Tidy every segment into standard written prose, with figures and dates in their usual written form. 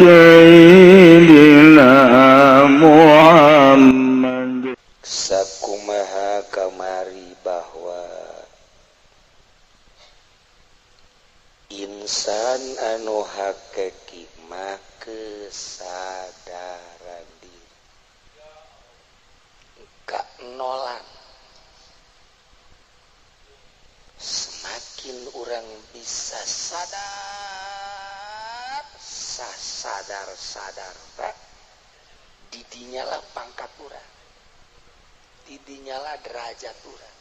سيدنا محمد. Sakumaha kamari bahwa insan anu hakiki mah kesadaran diri ka nolan. Semakin orang bisa sadar sadar didinyalah pangkat urang, didinyalah derajat urang,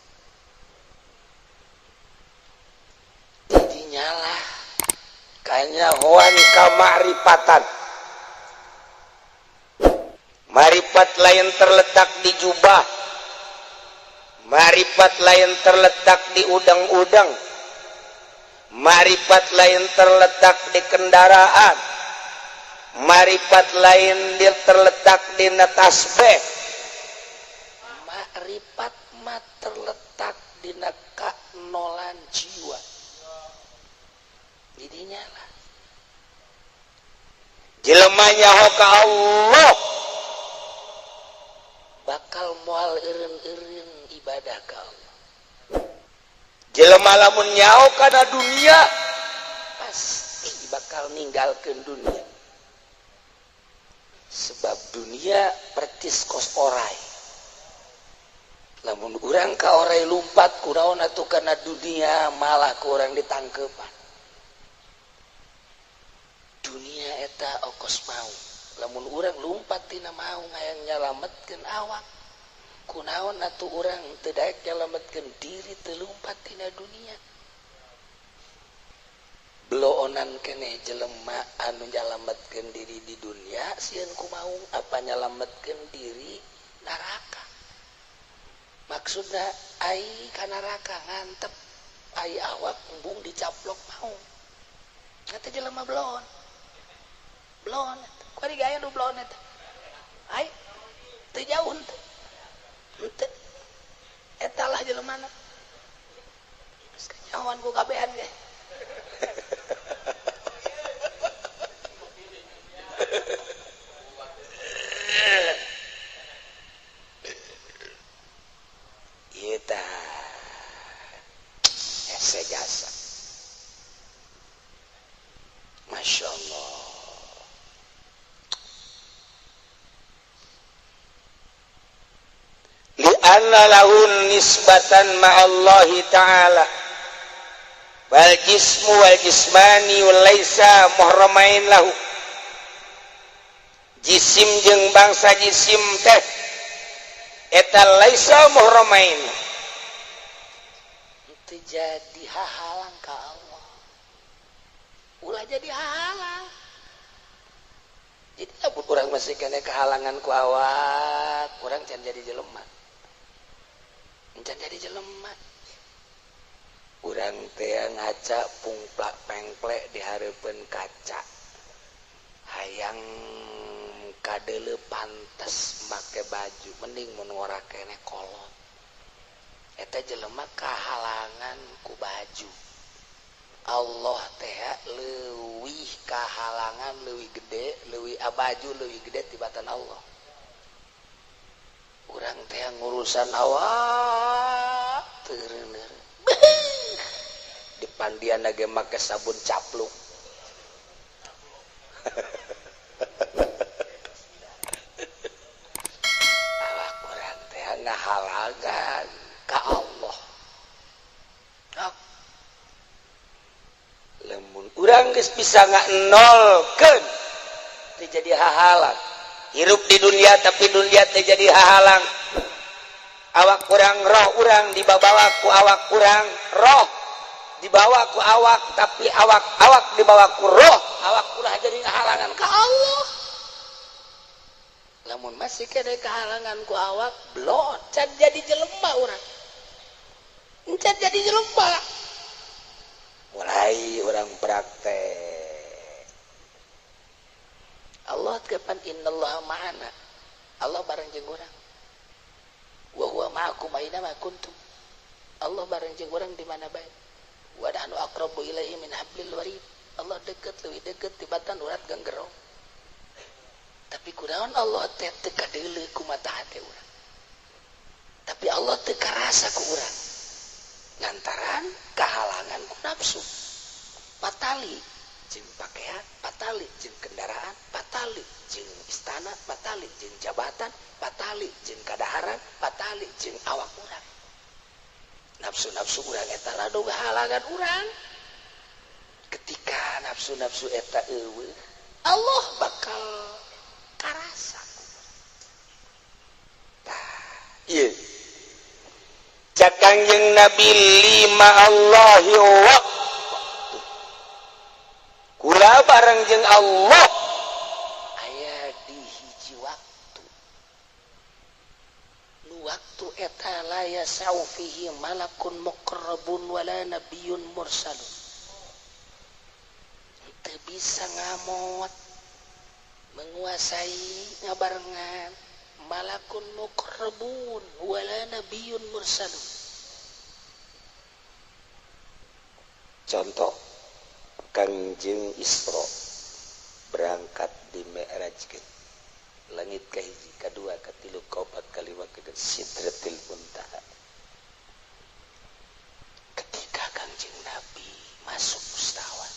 didinyalah kanyahoan kamaripatan. Marifat lain terletak di jubah, marifat lain terletak di udang-udang, marifat lain terletak di kendaraan, marifat lain terletak di tasbih, marifat mah terletak di nolan jiwa. Didinya lah jelema nyaho ka Allah bakal moal eureun-eureun ibadah ka Allah. Jelema lamun nyaho kana dunia pasti bakal ninggalkeun dunia. Sebab dunia pertis kos orai. Lamun urang ka orai lumpat kunaon atuh kana dunia malah ku urang ditangkeupan. Dunia eta okos mau. Lamun urang lumpat tina mau ngayang nyalametkeun awak. Kunaon atuh urang teu daek nyalametkeun diri teu lumpat tina dunia. Beloonan keneh jelema anu nyalametkeun diri di dunia sieun kumaha apa nyalametkeun diri neraka. Maksudna ai ka neraka ngantep ai awak embung dicaplok mau. Eta jelema belon. Belon. Kuari gaya nu belon eta. Ai teu jauh teh. Henteu. Eta lah jelemana. Geus kanyahoan ku kabehan ge. Eta ese jasa. Masya Allah. Li'anna lahun nisbatan ma'allahi ta'ala wal jismu wal jismani wal laisa muhramain lahu. Jisim jeung bangsa jisim teh eta laisa muhramain, itu jadi hahalang ka Allah. Ulah jadi hahalang. Jadi abut urang masih kena kehalangan ku awak, urang can jadi jelema. Can jadi jelema. Urang teh ngaca pungplak pengplek di hareupeun kaca. Hayang kadeuleu pantes make baju, mending mun ngora keneh kolot. Eta jelema kahalangan ku baju. Allah teh leuwih kahalangan, leuwih gede, leuwih abaju, leuwih gede tibatan Allah. Urang teh ngurusan awak teu reuneur. Di pandian ge make sabun capluk. Awak urang teh ngahalangan ka Allah. Lamun urang geus bisa nolkeun teu jadi hahalang. Hirup di dunia tapi dunia teh jadi hahalang. Awak kurang roh urang dibawa ku awak kurang roh dibawa ku awak tapi awak dibawa ku roh awak kurang jadi halangan ka Allah. Lamun masih kena kehalangan ku awak belum can jadi jelema urang. Can jadi jelema. Mulai urang praktek. Allah kapan innallaha ma'ana. Allah bareng jeung urang. Wa huwa ma'akum aina ma kuntum. Allah bareng jeung urang di mana bae. Wa nahnu aqrabu ilaihi min hablil warid. Allah deket leuwih deket tibatan urat ganggerong. naon Allah teh teu kadeuleu ku mata hati urang tapi Allah teu karasa ku urang lantaran kahalangan ku nafsu patali jeung pakaian patali jeung kendaraan patali jeung istana patali jeung jabatan patali jeung kadaharan patali jeung awak urang nafsu-nafsu urang eta lado halangan urang ketika nafsu-nafsu eta eueuh Allah bakal karasa iya cak Kangjeng Nabi lima Allahi waqtu kula bareng jeung Allah aya di hiji waktu nu waktu eta la yasau fihi malakun muqarrabun wala nabiyyun mursalun teu bisa ngamot menguasai ngabarengan malakun muqarrabun wala nabiyyun mursalun contoh Kangjeng Isra berangkat di Mi'rajkeun langit kahiji kadua katilu kaopat kalima ke Sidratil Muntaha ketika Kangjeng Nabi masuk mustawan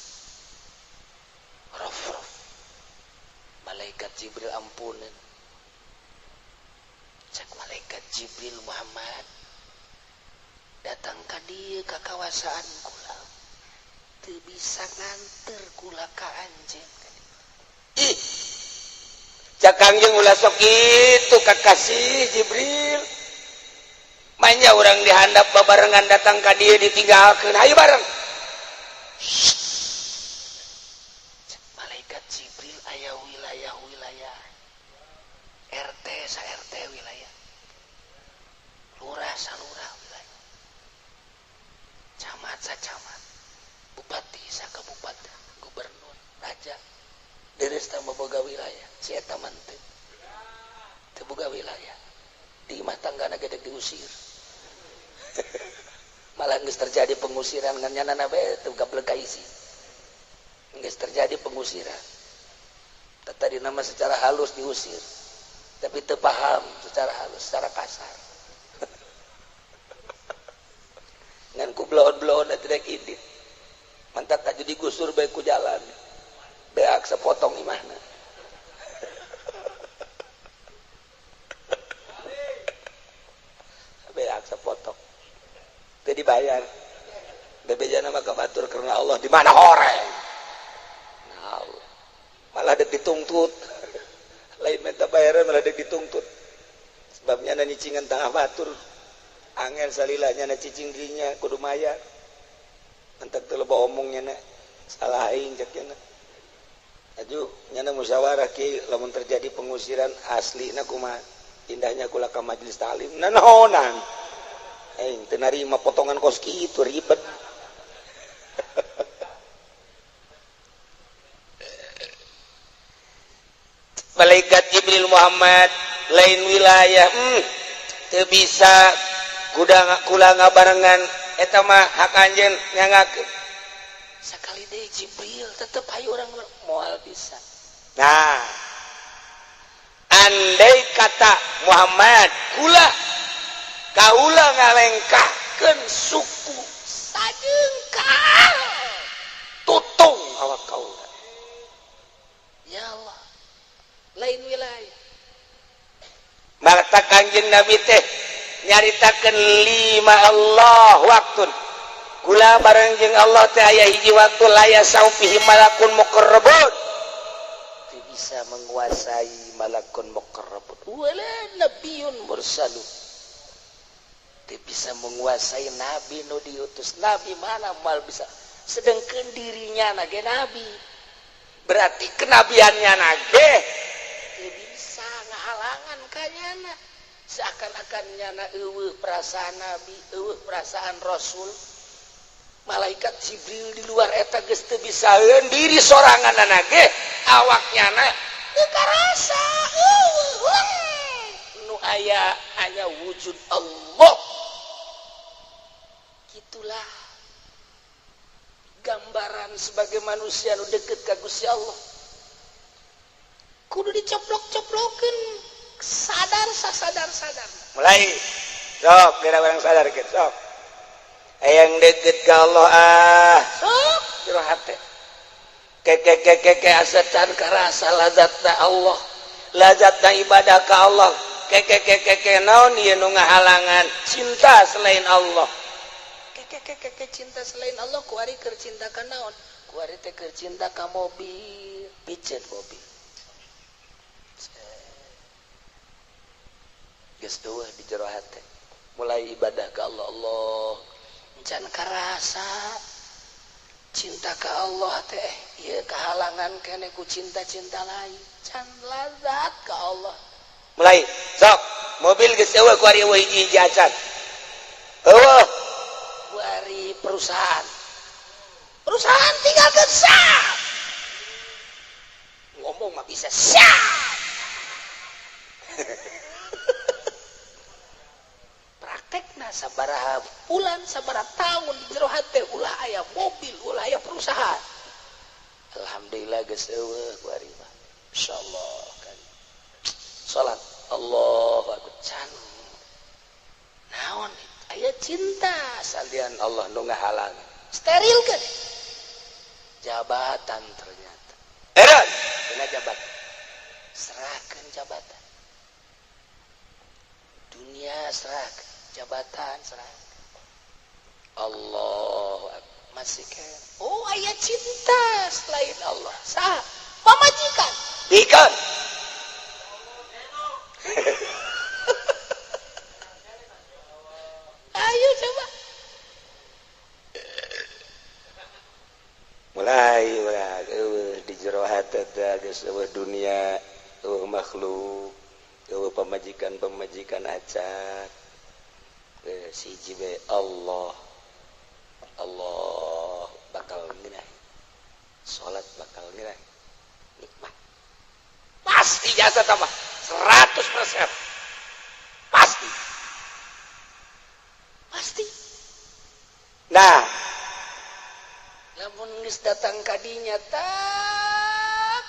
rof malaikat Jibril ampunan cek malaikat Jibril Muhammad datang ka dieu ka kawasaan kula teu bisa nganter kula ka anjeun ih cak Kangjeng ulah sok kitu kakasih Jibril manya urang dihandap babarengan datang ka dieu ditinggalkeun hayu bareng malaikat Jibril aya wilayah-wilayah RT sa RT wilayah lurah sa lurah wilayah camat sa camat bupati sa kabupaten gubernur raja deres teh boga wilayah si eta mah teu boga wilayah di imah tanggana gede diusir malah geus terjadi pengusiran ngan nyanana bae teu gablek ka isi geus terjadi pengusiran tadi nama secara halus diusir tapi teu paham secara halus secara kasar ngan ku blon-blon tidak idit mantak ka jadi gusur bae ku jalan beak sepotong imahna beak sepotong teu dibayar bebejana mah kabatur karena Allah di mana horeng nah, malah dek dituntut lain minta bayaran malah dek dituntut sebabnya na nyicingan tengah batur angel salilanya na cicing dirinya kudu mayar mantak teu loba omongnya na salah aing cek nya aju nyana musyawarah ki lamun terjadi pengusiran asli na kumaha indahnya kula ka majelis taklim nanaonan aing teu narima potongan kos kitu ribet malaikat Jibril Muhammad lain wilayah teu bisa kula ngabarengan eta mah hak anjeun nyangakeun sakali deui Jibril tetep hayu urang moal bisa nah andai kata Muhammad kula kaula ngalengkahkeun suku sajengkal tutung awak kaula ya Allah lain wilayah mata Kangjeng Nabi teh nyaritakeun lima Allah waktun kula bareng jeung Allah teh aya hiji waktu laya saufihi malakun muqarrabun teu bisa menguasai malakun muqarrabun wala nabiyyun mursalun teu bisa menguasai nabi nu diutus nabi mana mal bisa sedengkeun dirinya na ge nabi berarti kenabiannya nage teu bisa ngahalangan ka nyana seakan-akan nyana eueuh perasaan nabi eueuh perasaan rasul malaikat Jibril di luar eta geus teu bisa diri soranganna ge awaknya na teu karasa nu aya hanya wujud Allah gitulah gambaran sebagai manusia nu deukeut ka Gusti Allah kudu dicoplok-coplokeun sadar mulai sok kira orang sadar gitu sok yang deket ke Allah sok jero hate ke asetan ka rasa lazatna Allah lazatna ibadah ka Allah ke naon ieu nu ngahalangan cinta selain Allah ke cinta selain Allah kuari keur cinta ka naon kuari teh keur cinta ka mobil piceun mobil geus deueuh di jero hate mulai ibadah ka Allah Allah can karasa cinta ka Allah teh ieu kahalangan keneh ku cinta-cinta lain can lazat ka Allah mulai sok mobil geus eueuh ku ari eueuh hiji acan eueuh ku ari perusahaan tinggalkeun sah ngomong mah bisa sah praktekna sabaraha bulan sabaraha tahun di jero hate ulah aya mobil ulah aya perusahaan alhamdulillah geus eueuh ku ari mah insyaallah kan salat Allahu akbar can naon aya cinta salian Allah nu ngahalang steril kan jabatan ternyata dina jabatan serahkeun jabatan dunia serahkeun jabatan serahkeun Allah masih kan oh aya cinta selain Allah sah pamajikan dikan ayo coba mulai di jero hate teh geus eueuh dunia eueuh makhluk eueuh pamajikan acak siji we Allah bakal ngeunah salat bakal ngeunah nikmat pasti jasa tambah 100% pasti nah lamun geus datang ka dinya tak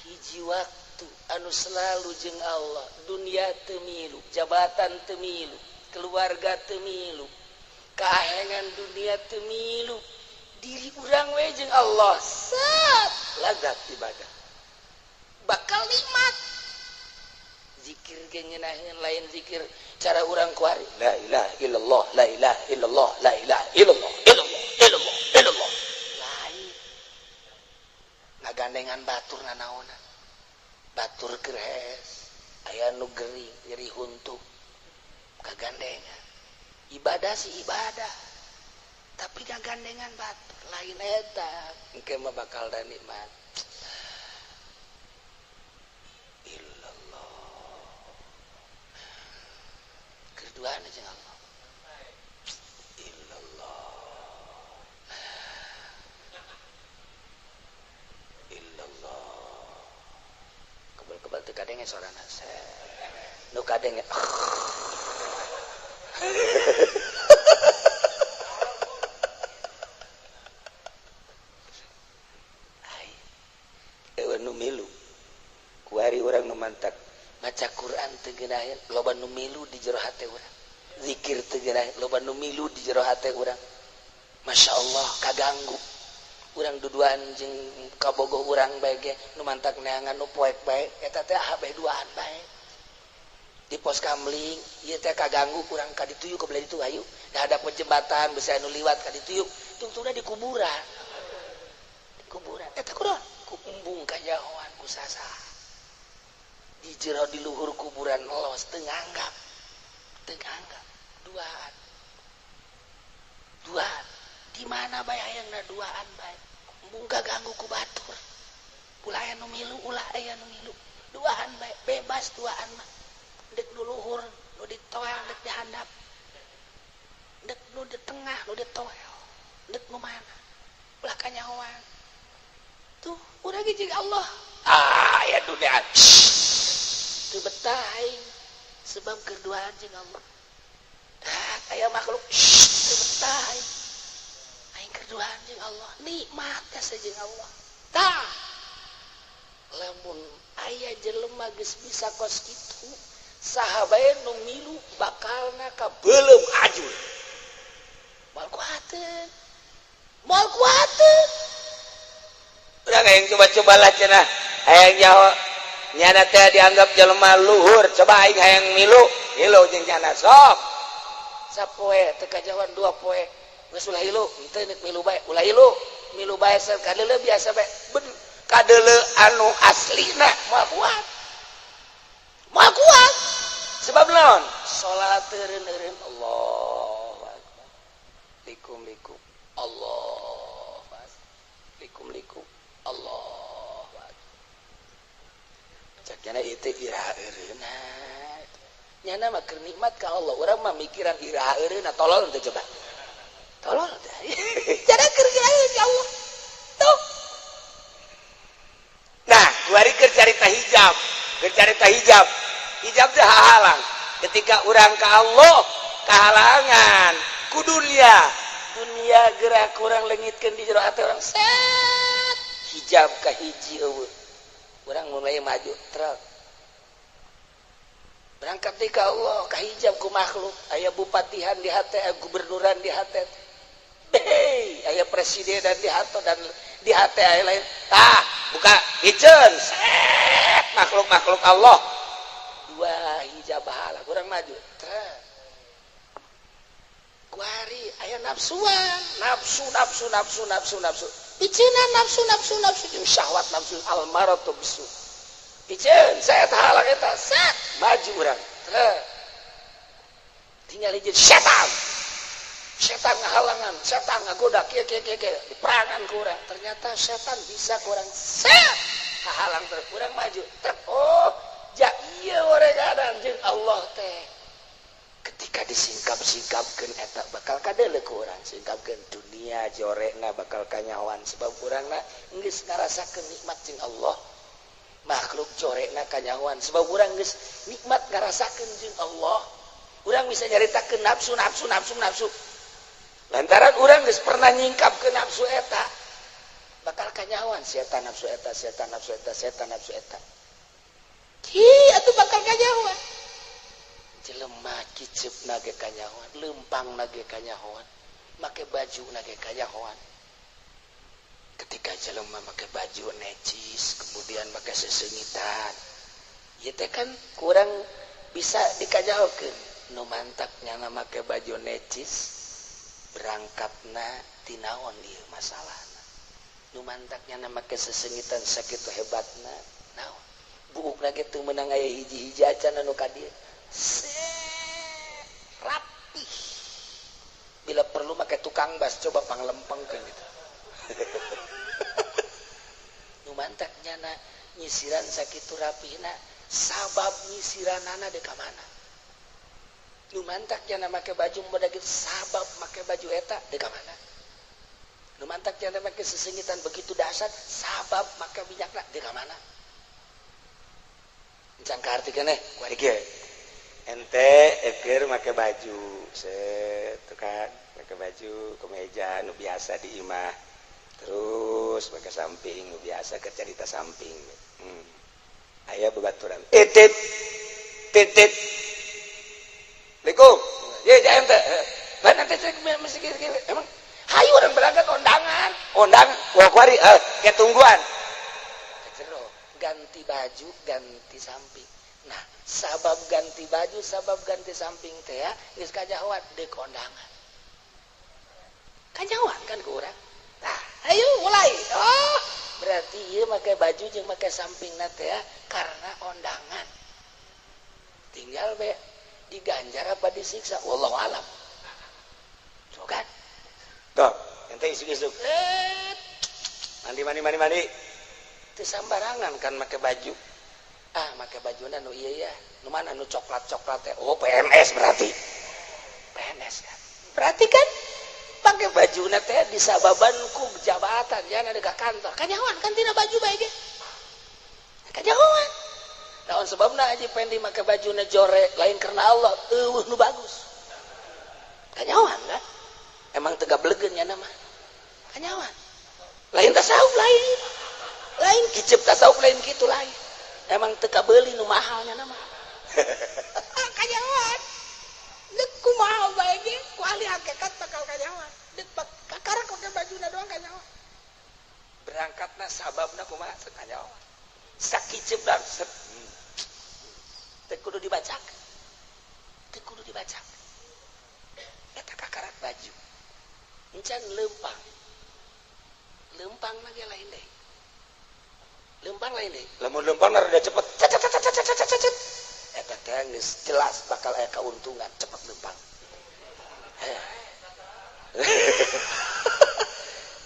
hiji waktu anu selalu jeung Allah dunia teu milu jabatan teu milu keluarga teu milu kahengan dunia teu milu diri urang we jeung Allah set lazat ibadah bakal nikmat zikir ge ngeunaheun lain zikir cara urang kuari la ilaha illallah la ilaha illallah la ilaha illallah lain ngagandengan batur nanaonan batur geres aya nu gering nyeri huntu kagandengan ibadah sih ibadah tapi ngagandengan batur lain eta engke mah bakal da nikmat illallah keduaan jeung Allah illallah kebal teu kadenge sorana nu kadenge eueuh nu milu kuari urang nu mantak maca Quran teu geunaheun loba nu milu di jero hate urang zikir teu geunaheun loba nu milu di jero hate urang masyaallah kaganggu urang duduan jeung kabogoh urang bae ge nu mantak neangan nu poek bae eta teh habeh duaan bae di pos kamling ieu teh kaganggu urang ka ditu yuk ka belah ditu ayu da ada jembatan beusi anu liwat ka ditu yuk tungtungna di kuburan eta kunaon ku embung kajahoan ku sasa di jero di luhur kuburan los teu nganggap duaan di mana bae hayangna duaan bae embung kaganggu ku batur ulah aya nu milu ulah aya nu milu duaan bae bebas duaan mah dek nu luhur nu ditoel dek di handap dek nu di tengah nu ditoel dek nu mana ulah kanyahoan tuh urang ge jeung Allah ya dunia teu betah aing sebab keduaan jeung Allah aya makhluk teu betah aing keduaan jeung Allah nikmat ka jeung Allah tah lamun aya jelema geus bisa kos kitu saha bae nu milu bakalna ka beulem ajur moal kuateun urang hayang coba-coba lah cenah hayang nyaho nyana teh dianggap jelema luhur coba aing hayang milu jeung cenah sok sapoe teu kajawan 2 poe geus ulah ilu henteu nek milu bae ulah ilu milu bae sakadele biasa bae kadele anu aslina moal kuat sebab naon salat eureun Allahu akbar likum Allahu akbar likum Allahu akbar cakna ieu iraha eureunna nyana mah keur nikmat ka Allah urang mah mikiran iraha eureunna tolol teh coba tolol teh cara keur iraha ya Allah tuh nah kuari keur carita hijab hijab teh halang ketika urang ka Allah kahalangan ku dunia gerak urang leungitkeun di jero hati urang set hijab ka hiji eueuh urang mulai maju truk berangkat di ka Allah ka hijab ku makhluk aya bupatihan di hate aya gubernuran di hate aya presidenan di hate dan di hate aya lain buka hijeun set makhluk Allah dua hijab bahala kurang maju kuari aya nafsu biceuna nafsu jeung syahwat nafsu almaratu bisu biceun saya halang eta set maju urang tinggal ieu setan ngahalangan setan ngagoda kieu diperangan ku urang ternyata setan bisa ku urang set hahalang terus urang maju oh ja ieu oregadan jeung Allah teh ketika disingkap-singkapkeun eta bakal kadele ku urang singkapkeun dunia jorekna bakal kanyawan sebab urangna geus ngarasakeun nikmat jeung Allah makhluk jorekna kanyawan sebab urang geus nikmat ngarasakeun jeung Allah urang bisa nyaritakeun nafsu lantaran urang geus pernah nyingkapkeun nafsu eta bakal kanyawan setan nafsu eta atuh bakal kanyawan jelema kiceupna ge kanyawan leumpangna ge kanyawan make bajuna ge kanyawan ketika jelema make baju necis kemudian make sesengitan ieu teh kan kurang bisa dikajaokeun nu mantak nyana make baju necis berangkatna ti naon ieu masalahna nu mantak nyana make sesengitan sakitu hebatna naon buukna ge teu meunang aya hiji-hiji acan anu ka dieu rapih bila perlu make tukang bas coba panglempengkeun gitu nu mantak nyana nyisiran sakitu rapihna sabab nyisiranana de ka mana nu mantak nyana make baju moda gitu sabab make baju eta de ka mana nu mantak nyana make sesengitan begitu dahsyat sabab make minyakna de ka mana can kaartikeun kuari kieu ente keur make baju set kan make baju kemeja nu biasa di imah terus make samping nu biasa keur carita samping aya babaturan titit Assalamualaikum ye jaem teh mana teh mesti kieu emang hayu urang berangkat ondangan wah kuari ketungguan jero ganti baju ganti samping nah sabab ganti baju sabab ganti samping teh ya geus kajawat deuk kondangan kajawan kan ku urang tah ayo mulai oh berarti ieu make baju jeung make sampingna teh ya karena kondangan tinggal be diganjar apa disiksa wallahu alam so kan tuh ente isuk-isuk mandi teu sambarangan kan make baju make bajuna nu ieu ya nu mana nu coklat teh oh PNS berarti PNS kan berarti kan pakai bajuna teh disababan ku jabatan ya ada ka kantor kanyawan kan tina baju bae ge kanyawan naon sebabna aja pengen make bajuna jorek lain karena Allah eueuh nu bagus kanyawan kan emang teu gableugeun nya mah kanyawan lain tasawuf lain kicep tasawuf lain kitu lain emang teka beli nu mahalnya nama kanyawan dek kumaha bae ge ku ahli hakikat bakal kanyawan dek kakarek pake bajuna doang kanyawan berangkatna sababna kumaha kanyawan sakicep dan teu kudu dibacakeun eta kakarak baju encan lempang lagi lain deh lempang lain deh lamun lempang rada cepet eta teh geus jelas bakal aya kauntungan cepet lempang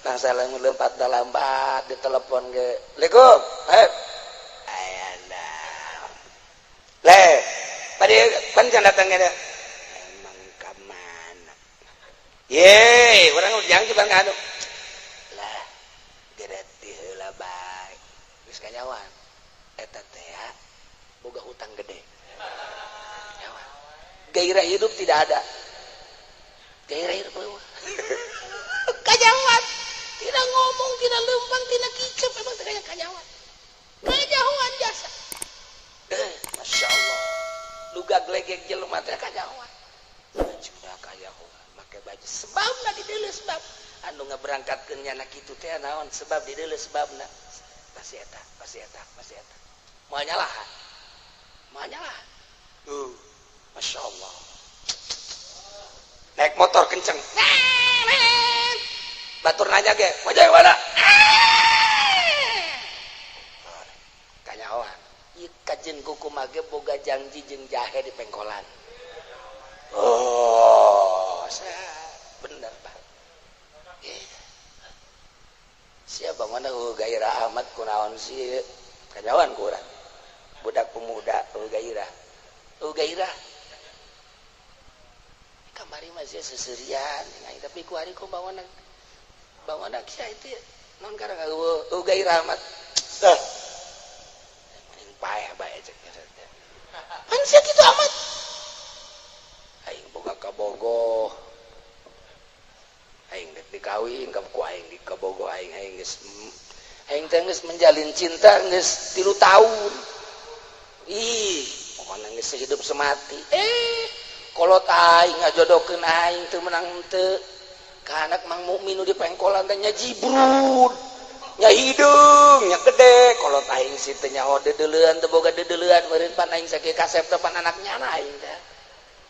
nah salah ngelompat dalam lambat di telepon ge Assalamualaikum ayana le tadi pancen datang ada emang kamana ye urang ujang cibang anu lah gereti heula bae geus kanyawan eta teh boga hutang gede kanyawan gairah hidup tidak ada gairah hidup eueuh kanyawan tidak ngomong tidak lempang tidak kicep emang teh kanyawan kanyawan jasa Masya Allah luga glegek jelema teh kanyawan bajuna kanyawan make baju sebabna di deuleu sebab anu ngaberangkatkeun nya kitu teh naon sebab di deuleu sebabna pasti eta moal nyalahan Masya Allah naik motor kenceng batur nanya ge mau jalan mana kanyawan ieu kajen kuku mage boga janji jeung jahe di pengkolan bener Pak siapa mana gairah amat kunaon sih kanyawan kurang budak pemuda gairah kamari masih seserian tapi ku hari ku bawana kia itu non karang gairah amat mending payah bae cek pan sia kitu amat aing boga kabogoh aing dek dikawin ka ku aing di kabogoh aing teh geus menjalin cinta geus 3 tahun pokona geus hidup semati kolot aing ngajodokeun aing teu menang teu ka anak mang mukmin di pengkolan teh nya jibrud nya hideung nya gede kolot aing si teh nyaho dedeleuan teu boga dedeleuan meureun pan aing sakieu kasep teh pan anaknya aing teh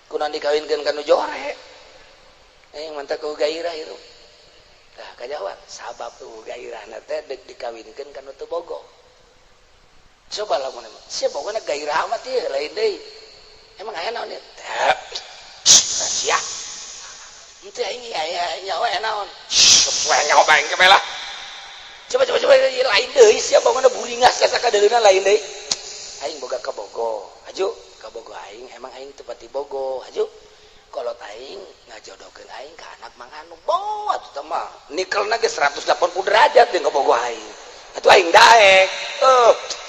kunaon dikawinkeun ka nu jore aing mantap ku gairah hirup tah kanyawan sabab tuh gairahna teh deuk dikawinkeun ka nu teu bogo coba lamun sia pokona gairah amat ieu lain deui emang aya naon ieu sia itu aing nyawa naon sesuai nyawa bae ke belah coba lain deui sia pokona buringas ka sakadeulina lain deui aing boga ka Bogo aju ka Bogo aing emang aing teu pati bogo aju kolot aing ngajodokeun aing ka anak mang anu boh atuh teh mah nikelna ge 180 derajat jeung ka Bogo aing atuh aing daek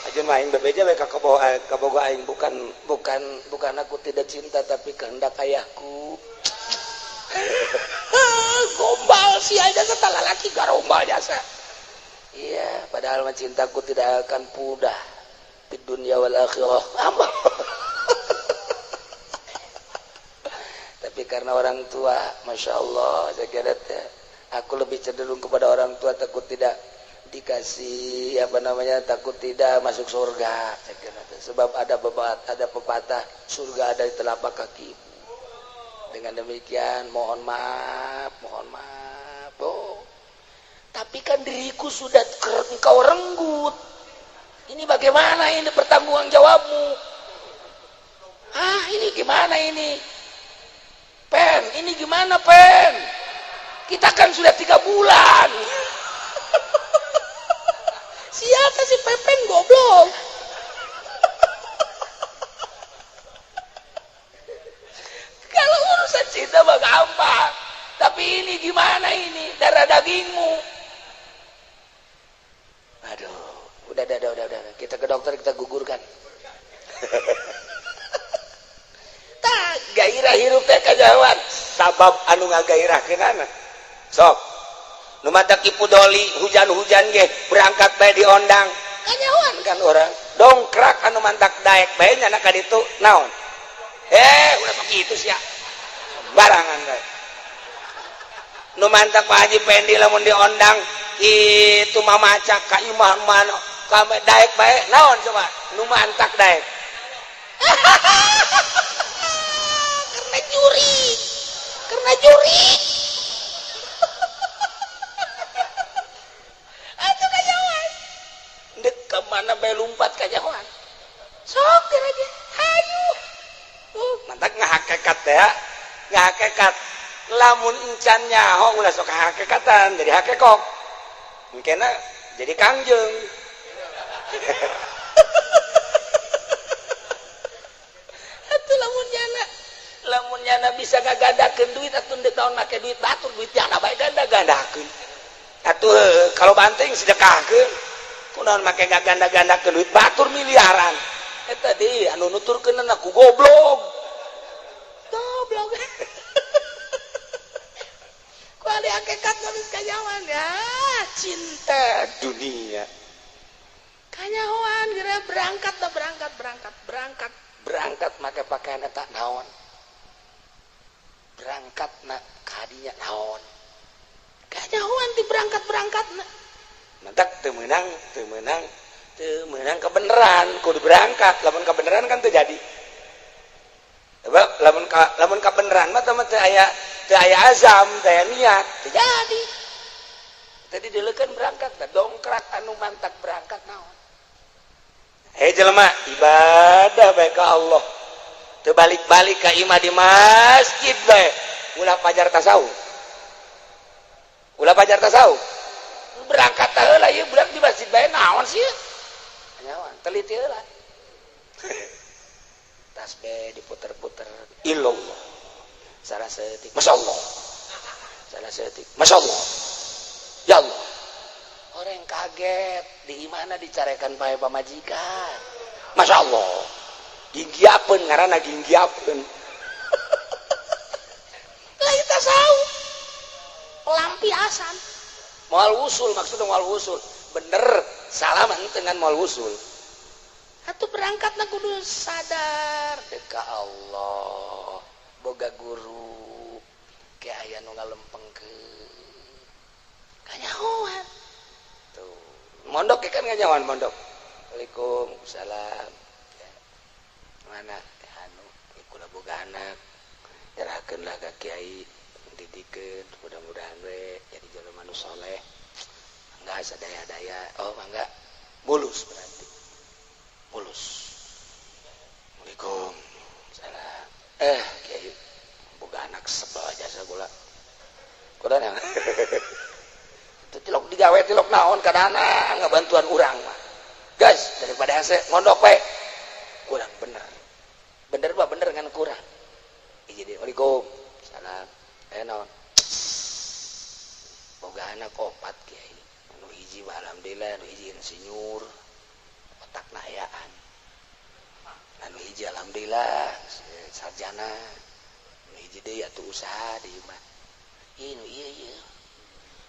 ajun mah aing bebeja we ka Bogo aing bukan aku tidak cinta tapi kehendak ayahku gombal si aja setala laki garombal jasa iya padahal mah cintaku tidak akan pudar di dunia wal akhirah tapi karena orang tua Masya Allah saya kira aku lebih cenderung kepada orang tua takut tidak dikasih takut tidak masuk surga saya kira sebab ada pepatah surga ada di telapak kaki. Dengan demikian mohon maaf tapi kan diriku sudah engkau renggut ini bagaimana ini pertanggungan jawabmu ini gimana ini ini gimana kita kan sudah 3 bulan siapa si Pepen goblok kalau urusan cinta mah gampang tapi ini gimana ini darah dagingmu aduh udah kita ke dokter kita gugurkan gairah hirup teh kajawan sabab anu ngagairahkeunana sok nu mata kipu doli hujan-hujan ge berangkat bae diondang kanyawan Eman kan orang dongkrak anu mantak daek bae nyana ka ditu naon udah begitu sih ya barangan bae nu mantak Pak Haji Pendi lamun diondang itu mamaca ka imah mana ka daek bae naon coba nu mantak daek karena juri atuh kajawan dek kemana bae lumpat kajawan sok aja hayu mantak ngahakekat ya ngahakekat lamun encan nyaho ulah sok hakekatan jadi hakekok mungkin jadi kangjeng atuh lamun nyana bisa ngagandakeun duit atuh teu taon make duit batur duit nyana bae ganda-gandakeun atuh kalau banteng sedekahkeun kunaon make ngaganda-gandakeun duit batur miliaran eta deui anu nuturkeun aku goblok kuali hakikat geus kajawan ya cinta dunia kanyahoan geura berangkat make pakaian eta naon berangkatna kadinya naon kanyahoan ti berangkatna mantak teu meunang kebenaran kudu berangkat lamun kebenaran kan teu jadi coba lamun kebenaran mah teu aya azam teu aya niat teu jadi tadi dileukeun berangkat da dongkrak anu mantak berangkat naon jelema ibadah bae ka Allah teu balik-balik ka imah di masjid bae ulah pajar tasawuf berangkat teh heula ieu budak di masjid bae naon sih nyawan teliti heula tasbih diputer-puter illallah salah setik masyaallah ya Allah orang kaget di imana dicarekan pae pamajikan masyaallah ginggiapeun ngaranna ginggiapeun lain tasawuf pelampiasan moal wusul maksudnya moal wusul bener salaman dengan moal wusul atuh berangkatna kudu sadar deka Allah boga guru ke aya nu ngalempengkeun kanyahoan tuh mondok kan kanyahoan mondok Waalaikumsalam ya. Mana teh anu kula boga anak nyerahkeunlah ka kiai didikeun mudah-mudahan we jadi jelema nu saleh enggak sadaya-daya mangga mulus berarti mulus Waalaikumsalam kiai boga anak sebel jasa gula kudaha itu tilok digawe tilok naon kadana ngabantuan urang mah guys daripada hese ngondok we kurang bener mah bener ngan kurang jadi Waalaikumsalam naon boga anak opat kiai anu hiji alhamdulillah anu hiji insinyur otakna ayaan anu hiji alhamdulillah sarjana anu hiji deui atuh usaha di imah ieu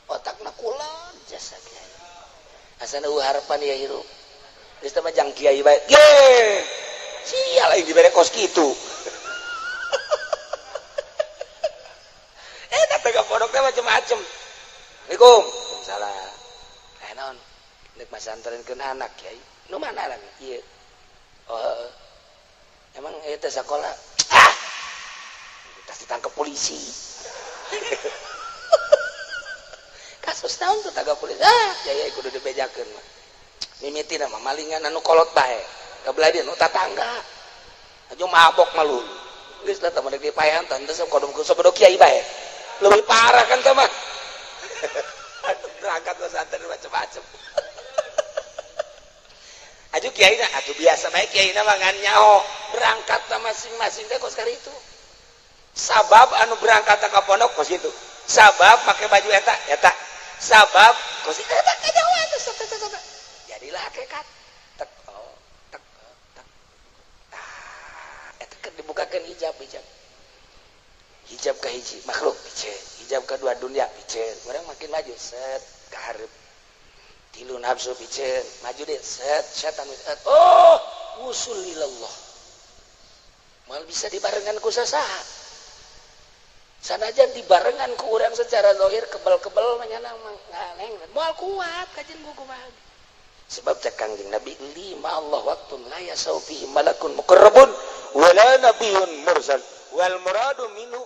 otakna kulon jasa kiai asana harapan ya hirup geus teh mah jang kiai bae ge sia lain dibere kos kitu tega pondok teh macam-macam. Waalaikumsalam. Naon? Nek masantrenkeun anak kiai. Nu mana anak? Ieu. Emang eta sakola. Tas ditangkap polisi. Kasus naon tuh tangkap polisi? Jaya kudu dibejakeun mah. Mimitina mah malingan anu kolot bae. Kabelah dia nu tatangga. Ajo mabok malu. Geus lah temen dipaehan teh teu kodom sabodok kiai bae. Lebih parah kan tuh mah berangkat pesantren macam-macam aju kiai na atuh biasa bae kiai na mangan nyaho berangkat masing-masing teh kos kali itu sabab anu berangkat ka pondok kos itu sabab pakai baju eta sabab kos itu eta kajawa teh jadilah hakikat tek eta keur dibukakeun hijab ke hiji makhluk piceun hijab kedua dunia piceun orang makin maju set ka hareup tilu nafsu biceun maju deh set setan oh usul ilallah mal bisa dibarengan ku sasaha sanajan dibarengan ku urang secara zahir kebal-kebal menyana ngaleng moal kuat kajen ku kumaha sebab cek Kangjeng Nabi lima Allah waktun la yasau fihi malakun muqarrabun wala nabiyyun mursal wal muradu minhu